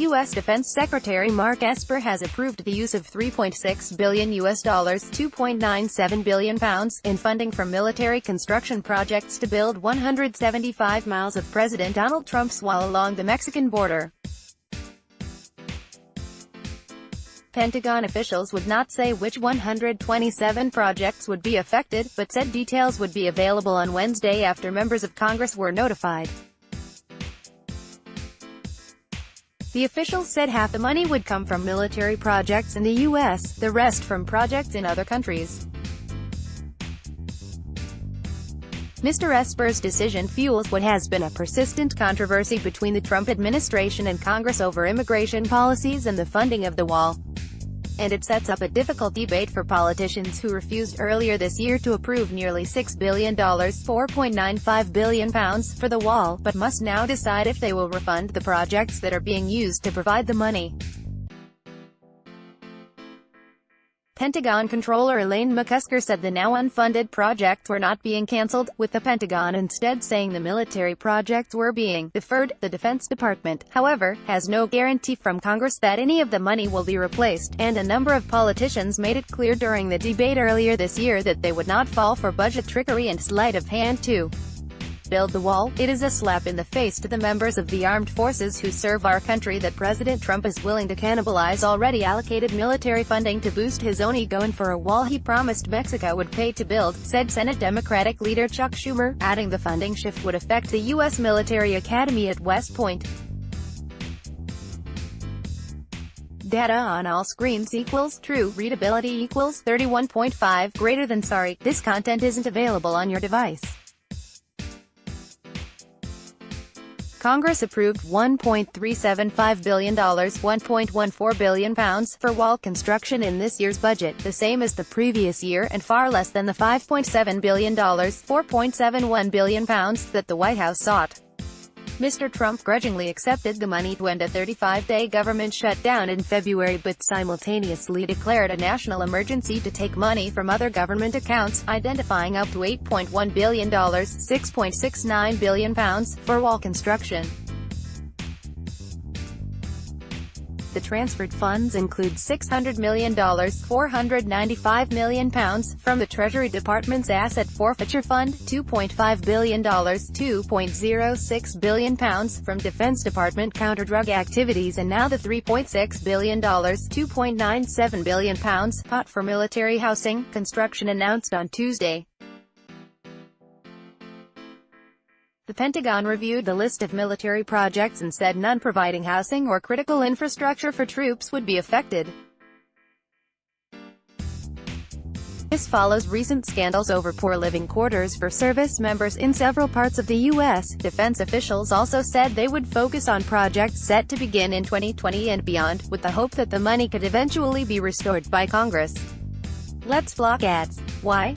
U.S. Defense Secretary Mark Esper has approved the use of $3.6 billion (£2.97 billion) in funding for military construction projects to build 175 miles of President Donald Trump's wall along the Mexican border. Pentagon officials would not say which 127 projects would be affected, but said details would be available on Wednesday after members of Congress were notified. The officials said half the money would come from military projects in the U.S., the rest from projects in other countries. Mr. Esper's decision fuels what has been a persistent controversy between the Trump administration and Congress over immigration policies and the funding of the wall. And it sets up a difficult debate for politicians who refused earlier this year to approve nearly $6 billion (£4.95 billion) for the wall, but must now decide if they will refund the projects that are being used to provide the money. Pentagon Controller Elaine McCusker said the now unfunded projects were not being cancelled, with the Pentagon instead saying the military projects were being deferred. The Defense Department, however, has no guarantee from Congress that any of the money will be replaced, and a number of politicians made it clear during the debate earlier this year that they would not fall for budget trickery and sleight of hand to build the wall. It is a slap in the face to the members of the armed forces who serve our country that President Trump is willing to cannibalize already allocated military funding to boost his own ego and for a wall he promised Mexico would pay to build, said Senate Democratic leader Chuck Schumer, adding the funding shift would affect the U.S. military academy at West Point. Data on all screens equals true. Readability equals 31.5. Greater than sorry, this content isn't available on your device. Congress approved $1.375 billion (£1.14 billion) for wall construction in this year's budget, the same as the previous year and far less than the $5.7 billion (£4.71 billion) that the White House sought. Mr. Trump grudgingly accepted the money to end a 35-day government shutdown in February but simultaneously declared a national emergency to take money from other government accounts, identifying up to $8.1 billion (£6.69 billion) for wall construction. The transferred funds include $600 million (£495 million) from the Treasury Department's Asset Forfeiture Fund, $2.5 billion (£2.06 billion) from Defense Department counter-drug activities and now the $3.6 billion (£2.97 billion) pot for military housing construction announced on Tuesday. The Pentagon reviewed the list of military projects and said none providing housing or critical infrastructure for troops would be affected. This follows recent scandals over poor living quarters for service members in several parts of the U.S. Defense officials also said they would focus on projects set to begin in 2020 and beyond, with the hope that the money could eventually be restored by Congress. Let's block ads. Why?